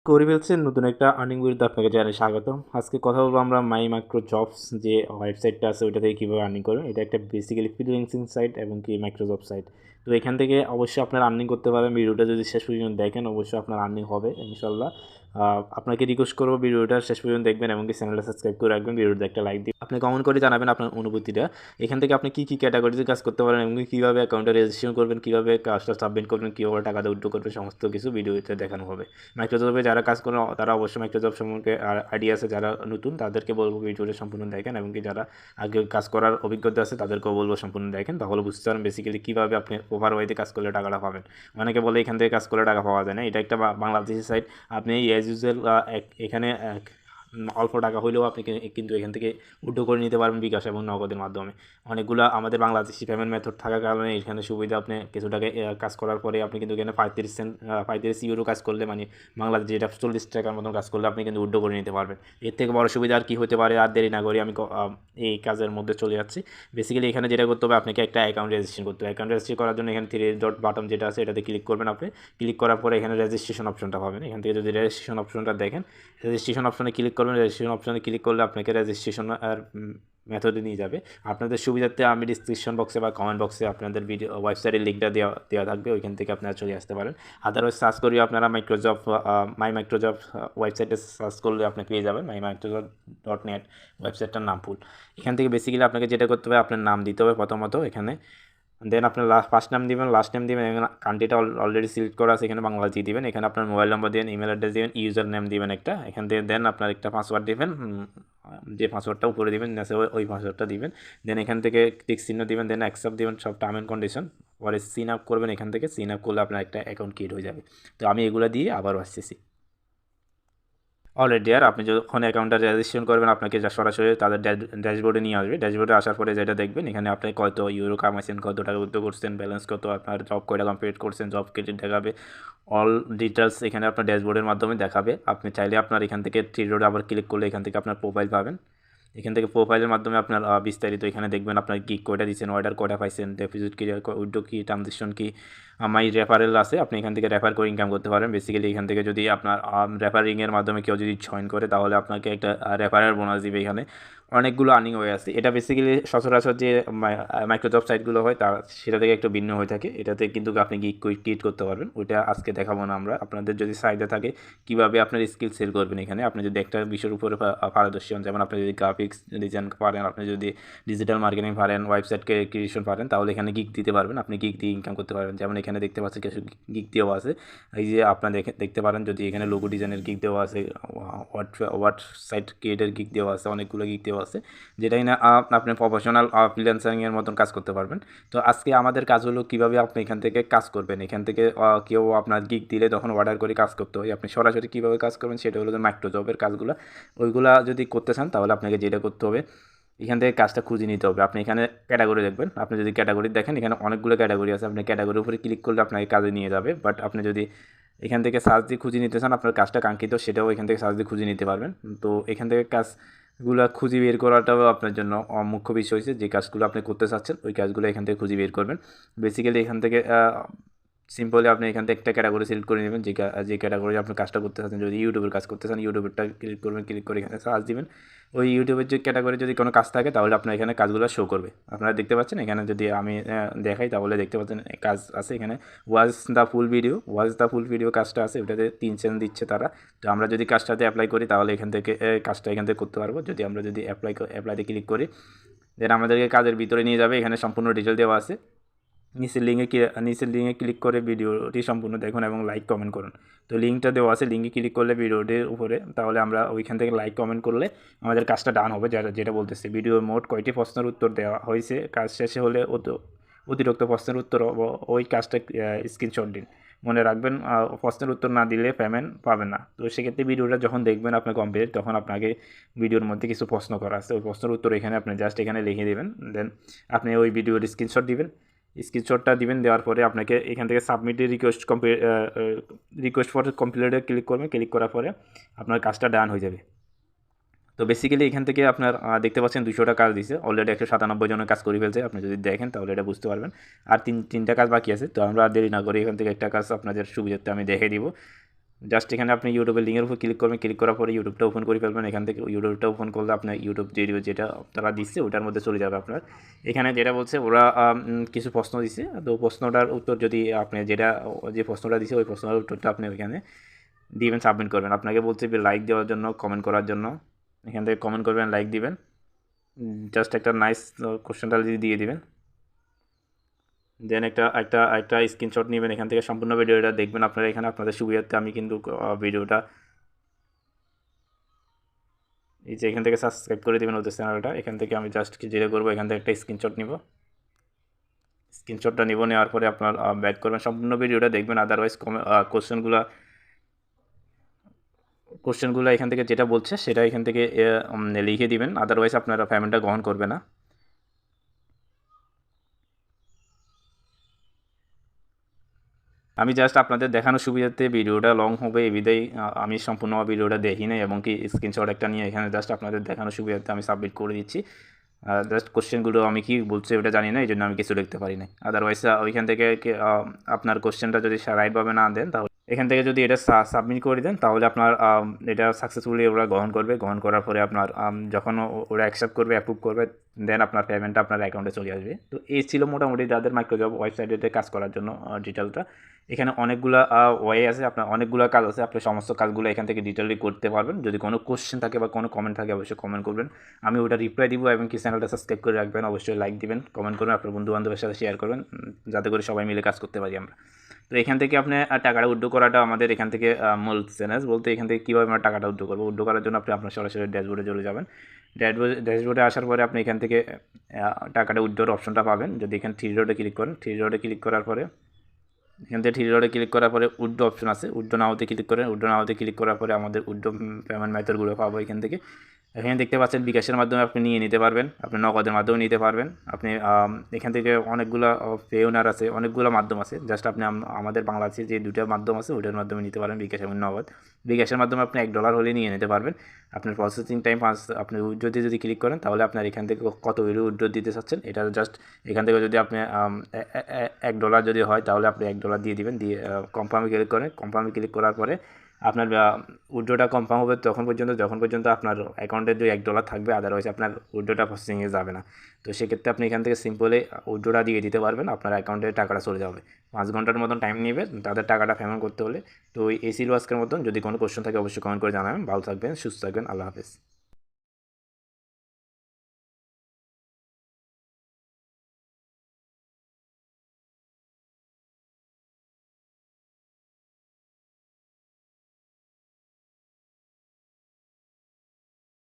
করে ফেলছেন নতুন একটা আর্নিং ভিডিওতে আপনাকে জানাই স্বাগতম। আজকে কথা বলবো আমরা মাইক্রোজবস যে ওয়েবসাইটটা আছে ওইটা থেকে কীভাবে আর্নিং করবেন। এটা একটা বেসিক্যালি ফ্রিল্যান্সিং সাইট এবং কি মাইক্রোজব সাইট। তো এখান থেকে অবশ্যই আপনারা আর্নিং করতে পারেন। ভিডিওটা যদি শেষ পর্যন্ত দেখেন অবশ্যই আপনার আর্নিং হবে ইনশাল্লাহ। আপনাকে রিকোয়েস্ট করবো ভিডিওটা শেষ পর্যন্ত দেখবেন এবং কি চ্যানেলটা সাবস্ক্রাইব করে রাখবেন, ভিডিওতে একটা লাইক দিন। আপনি কমেন্ট করে জানাবেন আপনার অনুভূতিটা। এখান থেকে আপনি কী কী ক্যাটাগরিতে কাজ করতে পারেন এবং কীভাবে অ্যাকাউন্টে রেজিস্ট্রেশন করবেন, কীভাবে কাজটা সাবমিট করবেন, কীভাবে টাকাটা উইথড্র করবেন, সমস্ত কিছু ভিডিওতে দেখানো হবে। মাইক্রোজবে যারা কাজ করেন তারা অবশ্যই মাইক্রোজব সম্পর্কে আইডিয়া আছে, যারা নতুন তাদেরকে বলবো ভিডিওটা সম্পূর্ণ দেখেন এবং কি যারা আগে কাজ করার অভিজ্ঞতা আছে তাদেরকেও বলবো সম্পূর্ণ দেখেন, তাহলে বুঝতে পারেন বেসিক্যালি কীভাবে আপনি ওভার ওয়েতে কাজ করলে টাকাটা পাবেন। অনেকে বলে এখান থেকে কাজ করলে টাকা পাওয়া যায় না, এটা একটা বাংলাদেশি সাইট। আপনি অ্যাজ ইউজুয়াল এখানে অল্প টাকা হইলেও আপনি কিন্তু এখান থেকে উইথড্র করে নিতে পারবেন বিকাশ এবং নগদের মাধ্যমে। অনেকগুলো আমাদের বাংলাদেশি পেমেন্ট মেথড থাকার কারণে এখানে সুবিধা, আপনি কিছু টাকা কাজ করার পরে আপনি কিন্তু এখানে 35 ইউরো কাজ করলে মানে বাংলাদেশ যেটা 40 টাকার মতন কাজ করলে আপনি কিন্তু উইথড্র করে নিতে পারবেন। এর থেকে বড় সুবিধা আর কি হতে পারে। আর দেরি না করি আমি এই কাজের মধ্যে চলে যাচ্ছি। বেসিক্যালি এখানে যেটা করতে হবে আপনাকে একটা অ্যাকাউন্ট রেজিস্ট্রেশন করতে হবে। অ্যাকাউন্ট রেজিস্ট্রেশন করার জন্য এখানে 3 ডট বাটন যেটা আছে এটাতে ক্লিক করবেন। আপনি ক্লিক করার পরে এখানে রেজিস্ট্রেশন অপশনটা পাবেন। এখান থেকে যদি রেজিস্ট্রেশন অপশনটা দেখেন, রেজিস্ট্রেশন অপশনে ক্লিক করবেন। রেজিস্ট্রেশন অপশনে ক্লিক করলে আপনাকে রেজিস্ট্রেশন আর মেথডে নিয়ে যাবে। আপনাদের সুবিধার্থে আমি ডিসক্রিপশন বক্সে বা কমেন্ট বক্সে আপনাদের ভিডিও ওয়েবসাইটের লিঙ্কটা দেওয়া থাকবে, ওইখান থেকে আপনারা চলে আসতে পারেন। আদারওয়াইজ সার্চ করি আপনারা মাইক্রোজব ওয়েবসাইটে সার্চ করলে আপনি পেয়ে যাবেন myMicrojob.net ওয়েবসাইটটার নাম ফুল। এখান থেকে বেসিক্যালি আপনাকে যেটা করতে হবে আপনার নাম দিতে হবে প্রথমত এখানে, দেন আপনার ফার্স্ট নাম দিবেন, লাস্ট নেম দিবেন, এখানে কান্ট্রিটা অলরেডি সিলেক্ট করা আছে, এখানে বাংলাদেশ দিবেন। এখানে আপনার মোবাইল নম্বর দিবেন, ইমেল অ্যাড্রেস দিবেন, ইউজার নেম দিবেন একটা এখান থেকে। দেন আপনার একটা পাসওয়ার্ড দিবেন, যে পাসওয়ার্ডটা উপরে দিবেন ওই পাসওয়ার্ডটা দিবেন। দেন এখান থেকে টিক চিহ্ন দিবেন, দেন অ্যাকসেপ্ট দিবেন সব টার্ম অ্যান্ড কন্ডিশন। পরে সিন আপ করবেন, এখান থেকে সিন আপ করলে আপনার একটা অ্যাকাউন্ট ক্রিয়েট হয়ে যাবে। তো আমি এগুলো দিয়ে আবারও আসতেছি। অলরেডি আর আপনি যখন অ্যাকাউন্টটা রেজিস্ট্রেশন করবেন আপনাকে যা সরাসরি তাদের ড্যাশবোর্ডে নিয়ে আসবে। ড্যাশবোর্ডে আসার পরে যেটা দেখবেন এখানে আপনি কত ইউরো কামাইছেন, কত টাকা উইথড্র করছেন, ব্যালেন্স কত, আপনার জব কয়টা কমপ্লিট করছেন, জব ক্রেডিট দেখাবে। অল ডিটেলস এখানে আপনার ড্যাশবোর্ডের মাধ্যমে দেখাবে। আপনি চাইলে আপনার এখান থেকে থ্রি ডটে আবার ক্লিক করলে এখান থেকে আপনার প্রোফাইল পাবেন। এখান থেকে প্রোফাইলের মাধ্যমে আপনার বিস্তারিত এখানে দেখবেন আপনার গিগ কয়টা দিচ্ছেন, অর্ডার কয়টা পাইছেন, ডেপোজিট কী, উইথড্র কী, ট্রানজেকশন কী, মাই রেফারেল আছে, আপনি এখান থেকে রেফার করে ইনকাম করতে পারেন। বেসিক্যালি এখান থেকে যদি আপনার রেফারিংয়ের মাধ্যমে কেউ যদি জয়েন করে তাহলে আপনাকে একটা রেফারেল বোনাস দিবে। এখানে অনেকগুলো আর্নিং হয়ে আছে। এটা বেসিক্যালি সচরাচর যে মাইক্রোজব সাইটগুলো হয় তার সেটা থেকে একটু ভিন্ন হয়ে থাকে। এটাতে কিন্তু আপনি গিগ ক্রিয়েট করতে পারবেন, ওইটা আজকে দেখাবো না আমরা। আপনাদের যদি চাহিদা থাকে কীভাবে আপনার স্কিল সেল করবেন এখানে, আপনি যদি একটা বিষয়ের উপরে পারদর্শী হন, যেমন আপনি যদি গ্রাফিক্স ডিজাইন পারেন, আপনি যদি ডিজিটাল মার্কেটিং পারেন, ওয়েবসাইট ক্রিয়েশন পারেন, তাহলে এখানে গিগ দিতে পারবেন। আপনি গিগ দিয়ে ইনকাম করতে পারবেন। যেমন এখানে দেখতে পাচ্ছেন কিছু গিগ দেওয়া আছে, এই যে আপনার দেখতে পারেন যদি এখানে লোগো ডিজাইনের গিগ দেওয়া আছে, ওয়েবসাইট ক্রিয়েটের গিগ দেওয়া আছে, অনেকগুলো গিগ দেওয়া আছে, যেটাই না আপনি প্রফেশনাল ফ্রিল্যান্সিংয়ের মতন কাজ করতে পারবেন। তো আজকে আমাদের কাজ হলো কীভাবে আপনি এখান থেকে কাজ করবেন। এখান থেকে কেউ আপনার গিগ দিলে তখন অর্ডার করে কাজ করতে হয়, আপনি সরাসরি কীভাবে কাজ করবেন সেটা হলো যে মাইক্রোজবের কাজগুলো। ওইগুলা যদি করতে চান তাহলে আপনাকে যেটা করতে হবে এখান থেকে কাজটা খুঁজে নিতে হবে। আপনি এখানে ক্যাটাগরি দেখবেন, আপনি যদি ক্যাটাগরি দেখেন এখানে অনেকগুলো ক্যাটাগরি আছে, আপনি ক্যাটাগরির উপরে ক্লিক করলে আপনাকে কাজে নিয়ে যাবে। বাট আপনি যদি এখান থেকে সার্চ দিয়ে খুঁজে নিতে চান আপনার কাজটা কাঙ্ক্ষিত, সেটাও এখান থেকে সার্চ দিয়ে খুঁজে নিতে পারবেন। তো এখান থেকে কাজগুলো খুঁজে বের করাটাও আপনার জন্য মুখ্য বিষয় হয়েছে। যে কাজগুলো আপনি করতে চাচ্ছেন ওই কাজগুলো এখান থেকে খুঁজে বের করবেন। বেসিক্যালি এখান থেকে সিম্পলি আপনি এখান থেকে একটা ক্যাটাগরি সিলেক্ট করে নেবেন, যে ক্যাটাগরি আপনি কাজটা করতে চাচ্ছেন। যদি ইউটিউবের কাজ করতে চান ইউটিউবেরটা ক্লিক করবেন, ক্লিক করে এখানে সার্চ দিবেন। ওই ইউটিউবের যে ক্যাটাগরি যদি কোনো কাজ থাকে তাহলে আপনার এখানে কাজগুলো শো করবে। আপনারা দেখতে পাচ্ছেন এখানে যদি আমি দেখাই তাহলে দেখতে পাচ্ছেন কাজ আছে এখানে। ওয়াচ দ্য ফুল ভিডিও কাজটা আছে, ওটাতে 3 চ্যানেল দিচ্ছে তারা। তো আমরা যদি কাজটাতে অ্যাপ্লাই করি তাহলে এখান থেকে কাজটা এখান থেকে করতে পারবো। যদি আমরা যদি অ্যাপ্লাইতে ক্লিক করি দেন আমাদেরকে কাজের ভিতরে নিয়ে যাবে। এখানে সম্পূর্ণ ডিটেল দেওয়া আছে। নিচের লিঙ্কে ক্লিক করে ভিডিওটি সম্পূর্ণ দেখুন এবং লাইক কমেন্ট করুন। তো লিঙ্কটা দেওয়া আছে, লিঙ্কে ক্লিক করলে ভিডিওটির উপরে, তাহলে আমরা ওইখান থেকে লাইক কমেন্ট করলে আমাদের কাজটা ডান হবে। যেটা বলতেছে ভিডিও মোট কয়টি প্রশ্নের উত্তর দেওয়া হয়েছে, কাজ শেষে হলে অতিরিক্ত প্রশ্নের উত্তর ওই কাজটা স্ক্রিনশট দিন। মনে রাখবেন প্রশ্নের উত্তর না দিলে পেমেন্ট পাবেন না। তো সেক্ষেত্রে ভিডিওটা যখন দেখবেন আপনার কমপ্লিট তখন আপনাকে ভিডিওর মধ্যে কিছু প্রশ্ন করা আছে, ওই প্রশ্নের উত্তর এখানে আপনি জাস্ট এখানে লিখে দেবেন। দেন আপনি ওই ভিডিওর স্ক্রিনশট দিবেন। স্ক্রিনশটটা দিবেন, দেওয়ার পরে আপনাকে এখান থেকে সাবমিটের রিকোয়েস্ট ফর কমপ্লিটে ক্লিক করবেন। ক্লিক করার পরে আপনার কাজটা ডান হয়ে যাবে। তো বেসিক্যালি এখান থেকে আপনার দেখতে পাচ্ছেন 200টা কাজ দিয়েছে, অলরেডি 197 জনের কাজ করে ফেলছে। আপনি যদি দেখেন তাহলে এটা বুঝতে পারবেন। আর তিনটা কাজ বাকি আছে। তো আমরা দেরি না করে এখান থেকে একটা কাজ আপনাদের সুবিধার্থে আমি দেখে দিব। জাস্ট এখানে আপনি ইউটিউবের লিঙ্কের উপর ক্লিক করবেন, ক্লিক করার পরে ইউটিউবটা ওপেন করে ফেলবেন। এখান থেকে ইউটিউবটা ওপেন করলে আপনার ইউটিউব ভিডিও যেটা তারা দিচ্ছে ওটার মধ্যে চলে যাবে আপনার। এখানে যেটা বলছে ওরা কিছু প্রশ্ন দিচ্ছে, তো প্রশ্নটার উত্তর যদি আপনি যে প্রশ্নটা দিচ্ছে ওই প্রশ্নের উত্তরটা আপনি ওইখানে দিবেন, সাবমিট করবেন। আপনাকে বলছে লাইক দেওয়ার জন্য, কমেন্ট করার জন্য, এখান থেকে কমেন্ট করবেন, লাইক দিবেন, জাস্ট একটা নাইস কোশ্চেনটা যদি দিয়ে দিবেন, দেন একটা স্ক্রিনশট নেবেন। এখান থেকে সম্পূর্ণ ভিডিওটা দেখবেন আপনারা। এখানে আপনাদের সুবিধার্থে আমি কিন্তু ভিডিওটা এই যে এখান থেকে সাবস্ক্রাইব করে দেবেন ওদের চ্যানেলটা। এখান থেকে আমি জাস্ট যেটা করবো, এখান থেকে একটা স্ক্রিনশট নিব, স্ক্রিনশটটা নিব, নেওয়ার পরে আপনার ব্যাক করবেন, সম্পূর্ণ ভিডিওটা দেখবেন। আদারওয়াইজ কোশ্চেনগুলো এখান থেকে যেটা বলছে সেটা এখান থেকে লিখে দিবেন, আদারওয়াইজ আপনারা পেমেন্টটা গ্রহণ করবে না। আমি জাস্ট আপনাদের দেখানোর সুবিধার্থে ভিডিওটা লং হবে এই বিধায় আমি সম্পূর্ণ ভিডিওটা দেখি নাই, এবং কি স্ক্রিনশট একটা নিয়ে এখানে জাস্ট আপনাদের দেখানোর সুবিধার্থে আমি সাবমিট করে দিচ্ছি। জাস্ট কোশ্চেনগুলো আমি কি বলছে ওটা জানি না, এই জন্য আমি কিছু লিখতে পারি না। আদারওয়াইজ ওইখান থেকে আপনার কোশ্চেনটা যদি রাইটভাবে না দেন, তাহলে এখান থেকে যদি এটা সাবমিট করে দেন, তাহলে আপনার এটা সাকসেসফুলি ওরা গ্রহণ করবে। গ্রহণ করার পরে আপনার যখন ওরা অ্যাকসেপ্ট করবে, অ্যাপ্রুভ করবে, দেন আপনার পেমেন্টটা আপনার অ্যাকাউন্টে চলে আসবে। তো এই ছিল মোটামুটি যাদের মাইক্রোজব ওয়েবসাইটে কাজ করার জন্য ডিটেলটা। এখানে অনেকগুলো ওয়ে আছে, আপনার অনেকগুলো কাজ আছে, আপনি সমস্ত কাজগুলো এখান থেকে ডিটেইলি করতে পারবেন। যদি কোনো কোশ্চেন থাকে বা কোনো কমেন্ট থাকে অবশ্যই কমেন্ট করবেন, আমি ওটা রিপ্লাই দিব। এবং কি চ্যানেলটা সাবস্ক্রাইব করে রাখবেন, অবশ্যই লাইক দিবেন, কমেন্ট করবেন, আপনার বন্ধুবান্ধবের সাথে শেয়ার করবেন, যাতে করে সবাই মিলে কাজ করতে পারি আমরা। তো এখান থেকে আপনি টাকাটা উইথড্র করাটা আমাদের এখান থেকে মূল চ্যালেঞ্জ বলতে, এখান থেকে কীভাবে আমরা টাকাটা উইথড্র করবো। উইথড্র করার জন্য আপনি আপনার সরাসরি ড্যাশবোর্ডে চলে যাবেন। ড্যাশবোর্ডে আসার পরে আপনি এখান থেকে টাকাটা উইথড্রর অপশনটা পাবেন। যদি এখানে থ্রি ডটে ক্লিক করেন, থ্রি ডটে ক্লিক করার পরে এখান থেকে থ্রি ডটে ক্লিক করার পরে উইথড্র অপশন আছে, উইথড্র নাওতে ক্লিক করেন। উইথড্র নাওতে ক্লিক করার পরে আমাদের উইথড্র পেমেন্ট মেথডগুলো পাবো এখান থেকে। এখানে দেখতে পাচ্ছেন বিকাশের মাধ্যমে আপনি নিয়ে নিতে পারবেন, আপনি নগদের মাধ্যমেও নিতে পারবেন। আপনি এখান থেকে অনেকগুলো পে ওনার আছে, অনেকগুলো মাধ্যম আছে। জাস্ট আপনি আমাদের বাংলাদেশে যে দুটো মাধ্যম আছে ওইটার মাধ্যমে নিতে পারেন, বিকাশ এবং নগদ। বিকাশের মাধ্যমে আপনি $1 হলে নিয়ে নিতে পারবেন। আপনার প্রসেসিং টাইম আপনি উইথড্রোতে যদি ক্লিক করেন, তাহলে আপনার এখান থেকে কত উইথড্রো দিতে চাচ্ছেন এটা জাস্ট এখান থেকে যদি আপনি $1 যদি হয়, তাহলে আপনি $1 দিয়ে দিবেন, দিয়ে কনফার্মে ক্লিক করেন। কনফার্মে ক্লিক করার পরে আপনার উইথড্রোটা কনফার্ম হবে যখন পর্যন্ত আপনার অ্যাকাউন্টে যে $1 থাকবে, আদারওয়াইজ আপনার উইথড্রোটা প্রসেসিংয়ে যাবে না। তো সেক্ষেত্রে আপনি এখান থেকে সিম্পলি উইথড্রোটা দিয়ে দিতে পারবেন, আপনার অ্যাকাউন্টে টাকাটা চলে যাবে। 5 ঘন্টার মতন টাইম নেবে তাদের টাকাটা পেমেন্ট করতে হলে। তো এই ছিল আজকের মতন। যদি কোনো কোশ্চেন থাকে অবশ্যই কমেন্ট করে জানাবেন। ভালো থাকবেন, সুস্থ থাকবেন, আল্লাহ হাফেজ।